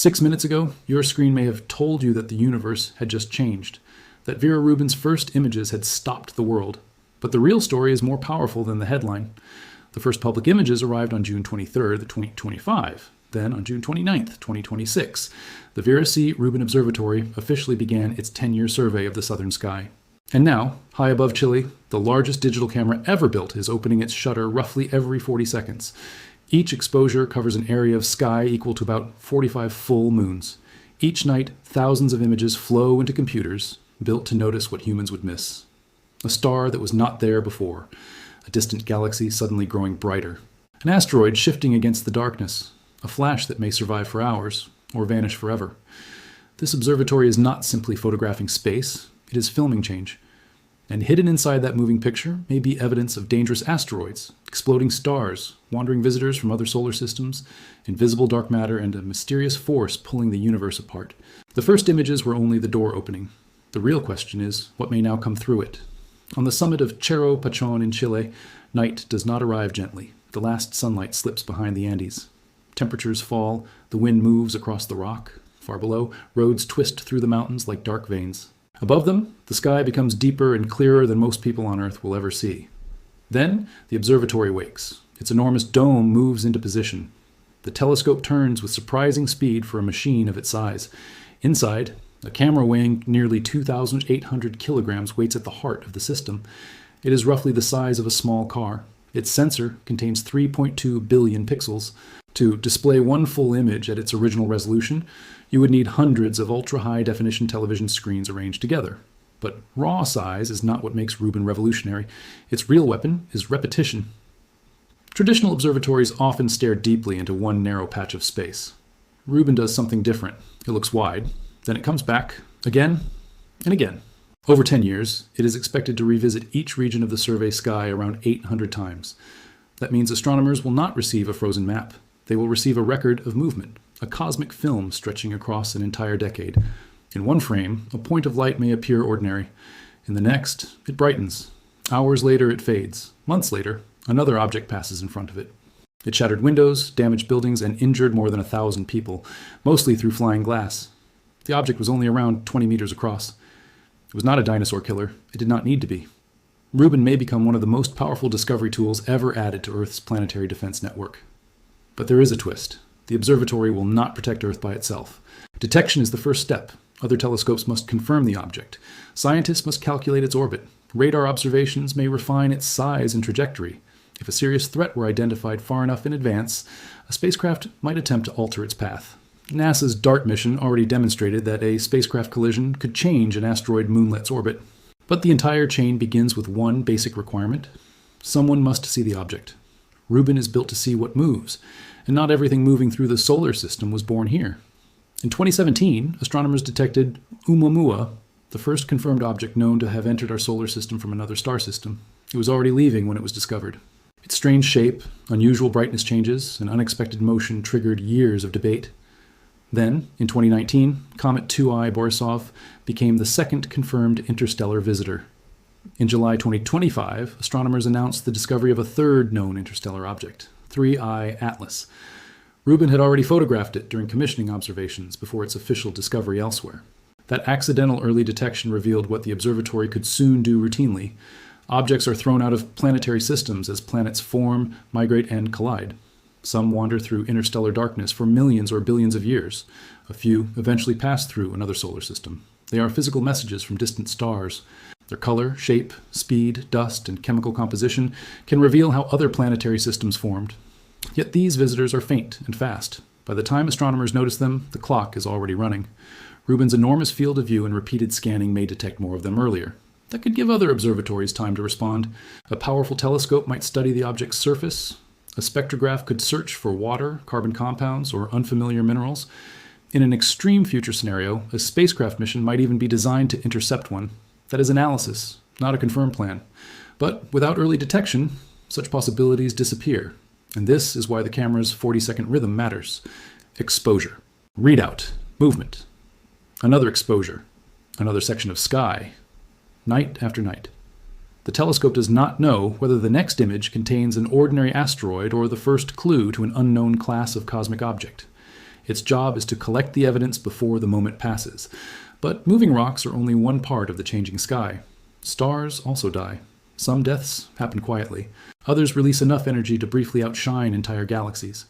6 minutes ago, your screen may have told you that the universe had just changed, that Vera Rubin's first images had stopped the world. But the real story is more powerful than the headline. The first public images arrived on June 23rd, 2025. Then, on June 29th, 2026, the Vera Rubin Observatory officially began its 10-year survey of the southern sky. And now, high above Chile, the largest digital camera ever built is opening its shutter roughly every 40 seconds. Each exposure covers an area of sky equal to about 45 full moons. Each night, thousands of images flow into computers, built to notice what humans would miss. A star that was not there before, a distant galaxy suddenly growing brighter, an asteroid shifting against the darkness, a flash that may survive for hours or vanish forever. This observatory is not simply photographing space, it is filming change. And hidden inside that moving picture may be evidence of dangerous asteroids, exploding stars, wandering visitors from other solar systems, invisible dark matter, and a mysterious force pulling the universe apart. The first images were only the door opening. The real question is, what may now come through it? On the summit of Cerro Pachón in Chile, night does not arrive gently. The last sunlight slips behind the Andes. Temperatures fall, the wind moves across the rock. Far below, roads twist through the mountains like dark veins. Above them, the sky becomes deeper and clearer than most people on Earth will ever see. Then, the observatory wakes. Its enormous dome moves into position. The telescope turns with surprising speed for a machine of its size. Inside, a camera weighing nearly 2,800 kilograms waits at the heart of the system. It is roughly the size of a small car. Its sensor contains 3.2 billion pixels. To display one full image at its original resolution, you would need hundreds of ultra-high-definition television screens arranged together. But raw size is not what makes Rubin revolutionary. Its real weapon is repetition. Traditional observatories often stare deeply into one narrow patch of space. Rubin does something different. It looks wide, then it comes back, again and again. Over 10 years, it is expected to revisit each region of the survey sky around 800 times. That means astronomers will not receive a frozen map. They will receive a record of movement, a cosmic film stretching across an entire decade. In one frame, a point of light may appear ordinary. In the next, it brightens. Hours later, it fades. Months later, another object passes in front of it. It shattered windows, damaged buildings, and injured more than 1,000 people, mostly through flying glass. The object was only around 20 meters across. It was not a dinosaur killer. It did not need to be. Rubin may become one of the most powerful discovery tools ever added to Earth's planetary defense network. But there is a twist. The observatory will not protect Earth by itself. Detection is the first step. Other telescopes must confirm the object. Scientists must calculate its orbit. Radar observations may refine its size and trajectory. If a serious threat were identified far enough in advance, a spacecraft might attempt to alter its path. NASA's DART mission already demonstrated that a spacecraft collision could change an asteroid-moonlet's orbit. But the entire chain begins with one basic requirement. Someone must see the object. Rubin is built to see what moves, and not everything moving through the solar system was born here. In 2017, astronomers detected Oumuamua, the first confirmed object known to have entered our solar system from another star system. It was already leaving when it was discovered. Its strange shape, unusual brightness changes, and unexpected motion triggered years of debate. Then, in 2019, Comet 2I Borisov became the second confirmed interstellar visitor. In July 2025, astronomers announced the discovery of a third known interstellar object, 3I Atlas. Rubin had already photographed it during commissioning observations before its official discovery elsewhere. That accidental early detection revealed what the observatory could soon do routinely. Objects are thrown out of planetary systems as planets form, migrate, and collide. Some wander through interstellar darkness for millions or billions of years. A few eventually pass through another solar system. They are physical messages from distant stars. Their color, shape, speed, dust, and chemical composition can reveal how other planetary systems formed. Yet these visitors are faint and fast. By the time astronomers notice them, the clock is already running. Rubin's enormous field of view and repeated scanning may detect more of them earlier. That could give other observatories time to respond. A powerful telescope might study the object's surface. A spectrograph could search for water, carbon compounds, or unfamiliar minerals. In an extreme future scenario, a spacecraft mission might even be designed to intercept one. That is analysis, not a confirmed plan. But without early detection, such possibilities disappear. And this is why the camera's 40-second rhythm matters. Exposure. Readout. Movement. Another exposure. Another section of sky. Night after night. The telescope does not know whether the next image contains an ordinary asteroid or the first clue to an unknown class of cosmic object. Its job is to collect the evidence before the moment passes. But moving rocks are only one part of the changing sky. Stars also die. Some deaths happen quietly. Others release enough energy to briefly outshine entire galaxies.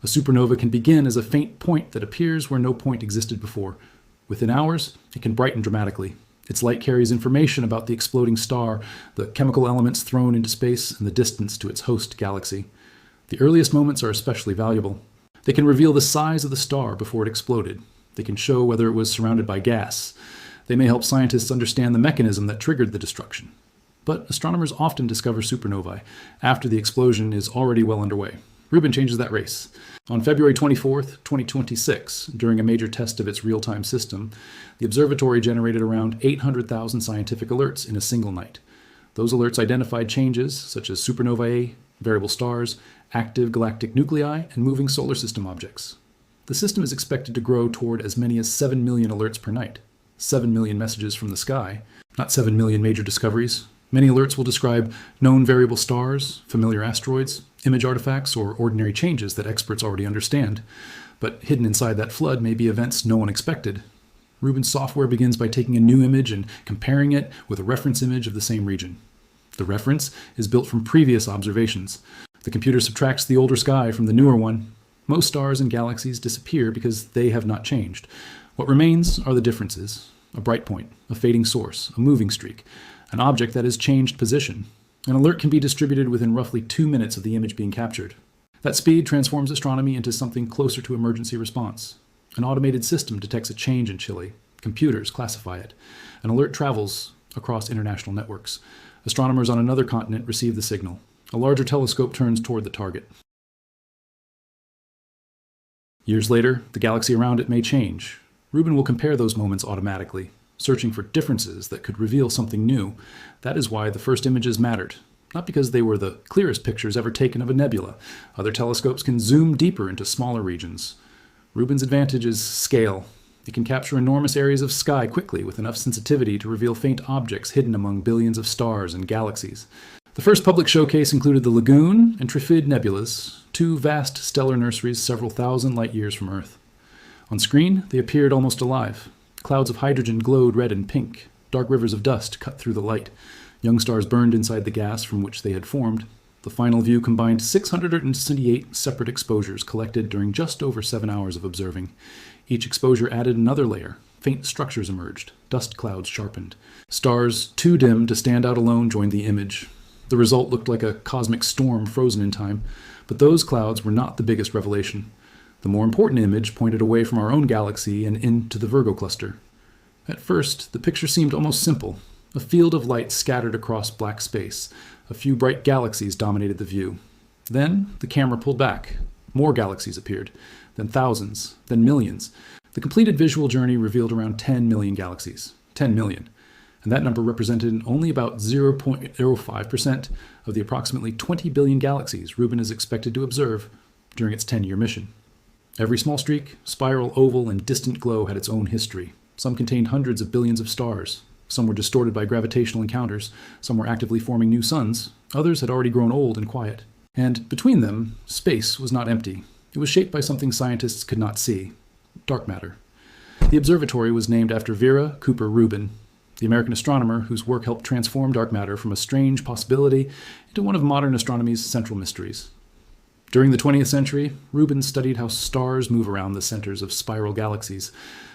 A supernova can begin as a faint point that appears where no point existed before. Within hours, it can brighten dramatically. Its light carries information about the exploding star, the chemical elements thrown into space, and the distance to its host galaxy. The earliest moments are especially valuable. They can reveal the size of the star before it exploded. They can show whether it was surrounded by gas. They may help scientists understand the mechanism that triggered the destruction. But astronomers often discover supernovae after the explosion is already well underway. Rubin changes that race. On February 24, 2026, during a major test of its real-time system, the observatory generated around 800,000 scientific alerts in a single night. Those alerts identified changes such as supernovae, variable stars, active galactic nuclei, and moving solar system objects. The system is expected to grow toward as many as 7 million alerts per night. 7 million messages from the sky, not 7 million major discoveries. Many alerts will describe known variable stars, familiar asteroids, image artifacts, or ordinary changes that experts already understand. But hidden inside that flood may be events no one expected. Rubin's software begins by taking a new image and comparing it with a reference image of the same region. The reference is built from previous observations. The computer subtracts the older sky from the newer one. Most stars and galaxies disappear because they have not changed. What remains are the differences: a bright point, a fading source, a moving streak, an object that has changed position. An alert can be distributed within roughly 2 minutes of the image being captured. That speed transforms astronomy into something closer to emergency response. An automated system detects a change in Chile. Computers classify it. An alert travels across international networks. Astronomers on another continent receive the signal. A larger telescope turns toward the target. Years later, the galaxy around it may change. Rubin will compare those moments automatically, searching for differences that could reveal something new. That is why the first images mattered, not because they were the clearest pictures ever taken of a nebula. Other telescopes can zoom deeper into smaller regions. Rubin's advantage is scale. It can capture enormous areas of sky quickly with enough sensitivity to reveal faint objects hidden among billions of stars and galaxies. The first public showcase included the Lagoon and Trifid nebulas, two vast stellar nurseries several thousand light years from Earth. On screen, they appeared almost alive. Clouds of hydrogen glowed red and pink. Dark rivers of dust cut through the light. Young stars burned inside the gas from which they had formed. The final view combined 678 separate exposures collected during just over 7 hours of observing. Each exposure added another layer. Faint structures emerged. Dust clouds sharpened. Stars too dim to stand out alone joined the image. The result looked like a cosmic storm frozen in time, but those clouds were not the biggest revelation. The more important image pointed away from our own galaxy and into the Virgo cluster. At first, the picture seemed almost simple. A field of light scattered across black space. A few bright galaxies dominated the view. Then, the camera pulled back. More galaxies appeared. Then thousands. Then millions. The completed visual journey revealed around 10 million galaxies. 10 million. And that number represented only about 0.05% of the approximately 20 billion galaxies Rubin is expected to observe during its 10-year mission. Every small streak, spiral, oval, and distant glow had its own history. Some contained hundreds of billions of stars. Some were distorted by gravitational encounters. Some were actively forming new suns. Others had already grown old and quiet. And between them, space was not empty. It was shaped by something scientists could not see: dark matter. The observatory was named after Vera Rubin, the American astronomer whose work helped transform dark matter from a strange possibility into one of modern astronomy's central mysteries. During the 20th century, Rubin studied how stars move around the centers of spiral galaxies.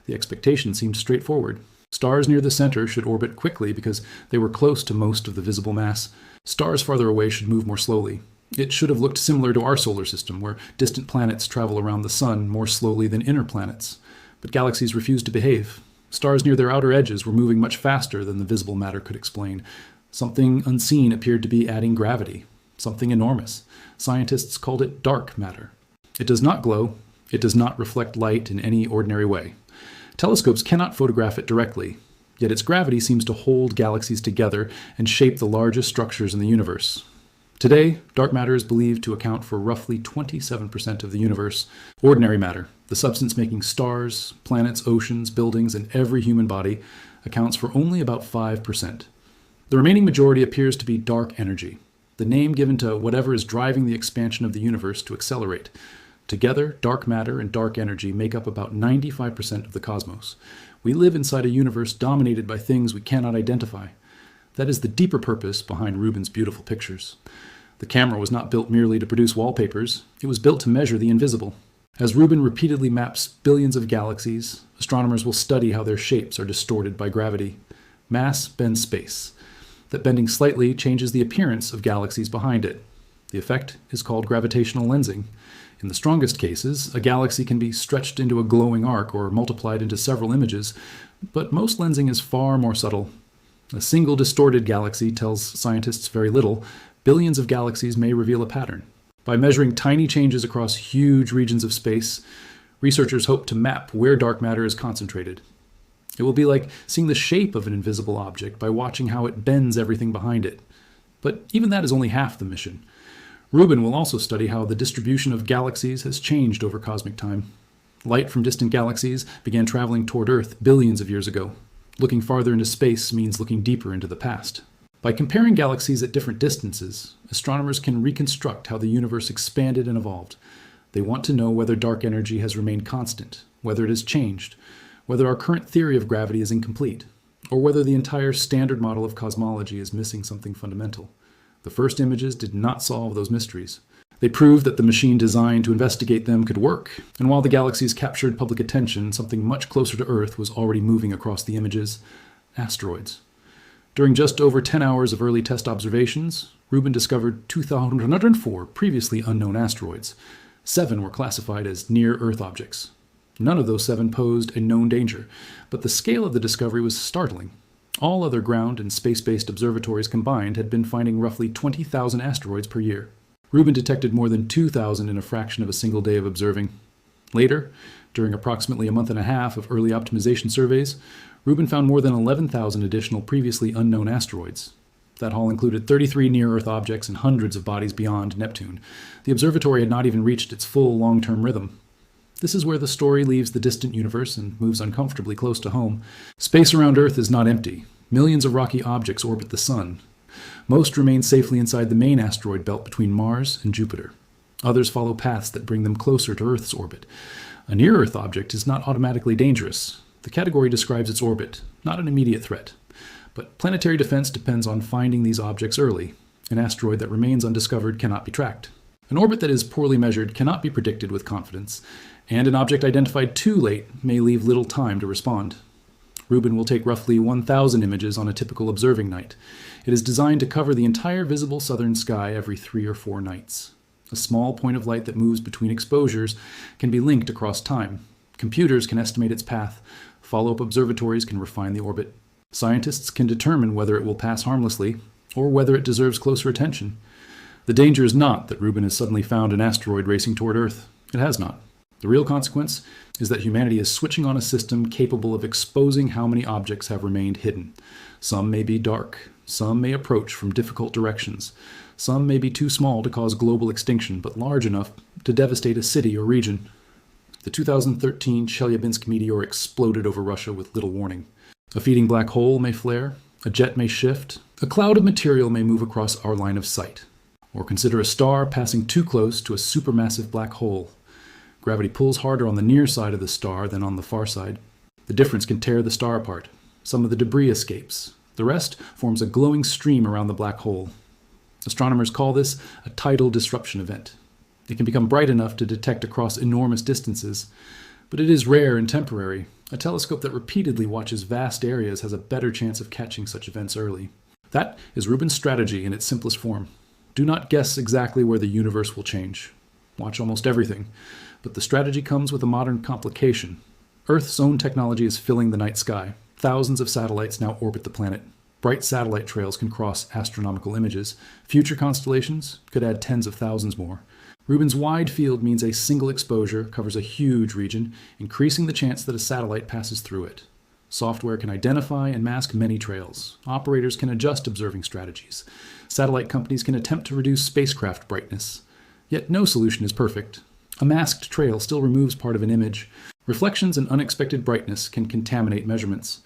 The expectation seemed straightforward. Stars near the center should orbit quickly because they were close to most of the visible mass. Stars farther away should move more slowly. It should have looked similar to our solar system, where distant planets travel around the sun more slowly than inner planets. But galaxies refused to behave. Stars near their outer edges were moving much faster than the visible matter could explain. Something unseen appeared to be adding gravity. Something enormous. Scientists called it dark matter. It does not glow. It does not reflect light in any ordinary way. Telescopes cannot photograph it directly, yet its gravity seems to hold galaxies together and shape the largest structures in the universe. Today, dark matter is believed to account for roughly 27% of the universe. Ordinary matter, the substance making stars, planets, oceans, buildings, and every human body, accounts for only about 5%. The remaining majority appears to be dark energy, the name given to whatever is driving the expansion of the universe to accelerate. Together, dark matter and dark energy make up about 95% of the cosmos. We live inside a universe dominated by things we cannot identify. That is the deeper purpose behind Rubin's beautiful pictures. The camera was not built merely to produce wallpapers, it was built to measure the invisible. As Rubin repeatedly maps billions of galaxies, astronomers will study how their shapes are distorted by gravity. Mass bends space. That bending slightly changes the appearance of galaxies behind it. The effect is called gravitational lensing. In the strongest cases, a galaxy can be stretched into a glowing arc or multiplied into several images, but most lensing is far more subtle. A single distorted galaxy tells scientists very little. Billions of galaxies may reveal a pattern. By measuring tiny changes across huge regions of space, researchers hope to map where dark matter is concentrated. It will be like seeing the shape of an invisible object by watching how it bends everything behind it. But even that is only half the mission. Rubin will also study how the distribution of galaxies has changed over cosmic time. Light from distant galaxies began traveling toward Earth billions of years ago. Looking farther into space means looking deeper into the past. By comparing galaxies at different distances, astronomers can reconstruct how the universe expanded and evolved. They want to know whether dark energy has remained constant, whether it has changed, whether our current theory of gravity is incomplete, or whether the entire standard model of cosmology is missing something fundamental. The first images did not solve those mysteries. They proved that the machine designed to investigate them could work, and while the galaxies captured public attention, something much closer to Earth was already moving across the images: asteroids. During just over 10 hours of early test observations, Rubin discovered 2,104 previously unknown asteroids. 7 were classified as near-Earth objects. None of those 7 posed a known danger, but the scale of the discovery was startling. All other ground and space-based observatories combined had been finding roughly 20,000 asteroids per year. Rubin detected more than 2,000 in a fraction of a single day of observing. Later, during approximately a month and a half of early optimization surveys, Rubin found more than 11,000 additional previously unknown asteroids. That haul included 33 near-Earth objects and hundreds of bodies beyond Neptune. The observatory had not even reached its full long-term rhythm. This is where the story leaves the distant universe and moves uncomfortably close to home. Space around Earth is not empty. Millions of rocky objects orbit the Sun. Most remain safely inside the main asteroid belt between Mars and Jupiter. Others follow paths that bring them closer to Earth's orbit. A near-Earth object is not automatically dangerous. The category describes its orbit, not an immediate threat. But planetary defense depends on finding these objects early. An asteroid that remains undiscovered cannot be tracked. An orbit that is poorly measured cannot be predicted with confidence, and an object identified too late may leave little time to respond. Rubin will take roughly 1,000 images on a typical observing night. It is designed to cover the entire visible southern sky every 3 or 4 nights. A small point of light that moves between exposures can be linked across time. Computers can estimate its path. Follow-up observatories can refine the orbit. Scientists can determine whether it will pass harmlessly or whether it deserves closer attention. The danger is not that Rubin has suddenly found an asteroid racing toward Earth. It has not. The real consequence is that humanity is switching on a system capable of exposing how many objects have remained hidden. Some may be dark. Some may approach from difficult directions. Some may be too small to cause global extinction, but large enough to devastate a city or region. The 2013 Chelyabinsk meteor exploded over Russia with little warning. A feeding black hole may flare. A jet may shift. A cloud of material may move across our line of sight. Or consider a star passing too close to a supermassive black hole. Gravity pulls harder on the near side of the star than on the far side. The difference can tear the star apart. Some of the debris escapes. The rest forms a glowing stream around the black hole. Astronomers call this a tidal disruption event. It can become bright enough to detect across enormous distances, but it is rare and temporary. A telescope that repeatedly watches vast areas has a better chance of catching such events early. That is Rubin's strategy in its simplest form. Do not guess exactly where the universe will change. Watch almost everything. But the strategy comes with a modern complication. Earth's own technology is filling the night sky. Thousands of satellites now orbit the planet. Bright satellite trails can cross astronomical images. Future constellations could add tens of thousands more. Rubin's wide field means a single exposure covers a huge region, increasing the chance that a satellite passes through it. Software can identify and mask many trails. Operators can adjust observing strategies. Satellite companies can attempt to reduce spacecraft brightness. Yet no solution is perfect. A masked trail still removes part of an image. Reflections and unexpected brightness can contaminate measurements.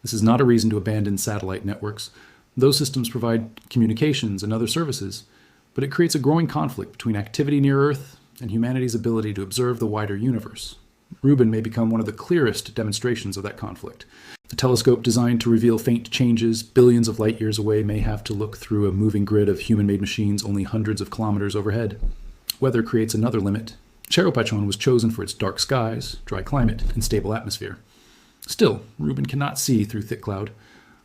This is not a reason to abandon satellite networks. Those systems provide communications and other services, but it creates a growing conflict between activity near Earth and humanity's ability to observe the wider universe. Rubin may become one of the clearest demonstrations of that conflict. A telescope designed to reveal faint changes billions of light years away may have to look through a moving grid of human-made machines only hundreds of kilometers overhead. Weather creates another limit. Cheropachon was chosen for its dark skies, dry climate, and stable atmosphere. Still, Rubin cannot see through thick cloud.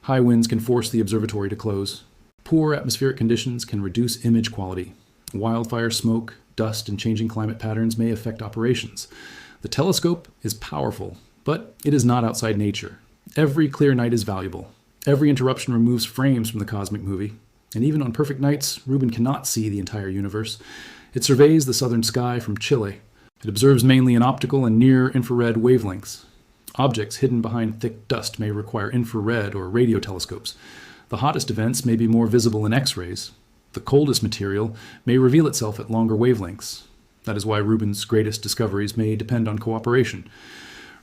High winds can force the observatory to close. Poor atmospheric conditions can reduce image quality. Wildfire smoke, dust, and changing climate patterns may affect operations. The telescope is powerful, but it is not outside nature. Every clear night is valuable. Every interruption removes frames from the cosmic movie. And even on perfect nights, Rubin cannot see the entire universe. It surveys the southern sky from Chile. It observes mainly in optical and near-infrared wavelengths. Objects hidden behind thick dust may require infrared or radio telescopes. The hottest events may be more visible in X-rays. The coldest material may reveal itself at longer wavelengths. That is why Rubin's greatest discoveries may depend on cooperation.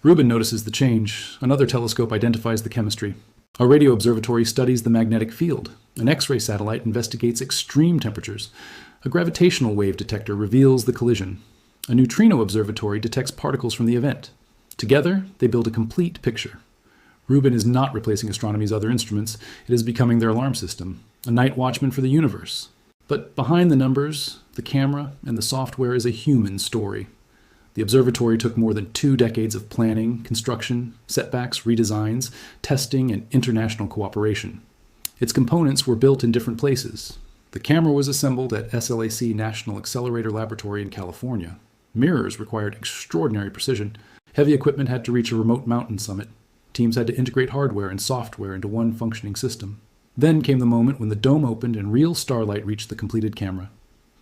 Rubin notices the change. Another telescope identifies the chemistry. A radio observatory studies the magnetic field. An X-ray satellite investigates extreme temperatures. A gravitational wave detector reveals the collision. A neutrino observatory detects particles from the event. Together, they build a complete picture. Rubin is not replacing astronomy's other instruments. It is becoming their alarm system, a night watchman for the universe. But behind the numbers, the camera, and the software is a human story. The observatory took more than 2 decades of planning, construction, setbacks, redesigns, testing, and international cooperation. Its components were built in different places. The camera was assembled at SLAC National Accelerator Laboratory in California. Mirrors required extraordinary precision. Heavy equipment had to reach a remote mountain summit. Teams had to integrate hardware and software into one functioning system. Then came the moment when the dome opened and real starlight reached the completed camera.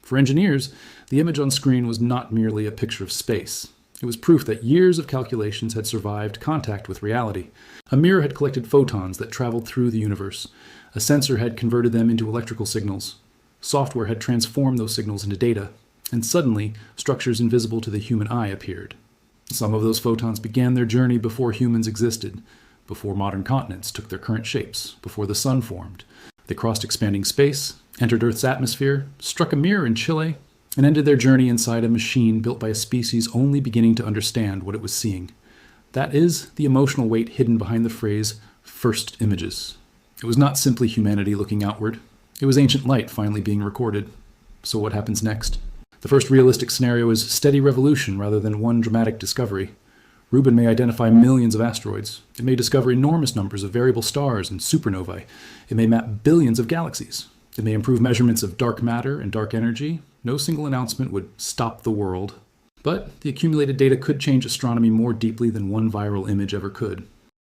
For engineers, the image on screen was not merely a picture of space. It was proof that years of calculations had survived contact with reality. A mirror had collected photons that traveled through the universe. A sensor had converted them into electrical signals. Software had transformed those signals into data. And suddenly, structures invisible to the human eye appeared. Some of those photons began their journey before humans existed, before modern continents took their current shapes, before the sun formed. They crossed expanding space, entered Earth's atmosphere, struck a mirror in Chile, and ended their journey inside a machine built by a species only beginning to understand what it was seeing. That is the emotional weight hidden behind the phrase, first images. It was not simply humanity looking outward. It was ancient light finally being recorded. So what happens next? The first realistic scenario is steady revolution rather than one dramatic discovery. Rubin may identify millions of asteroids. It may discover enormous numbers of variable stars and supernovae. It may map billions of galaxies. It may improve measurements of dark matter and dark energy. No single announcement would stop the world. But the accumulated data could change astronomy more deeply than one viral image ever could.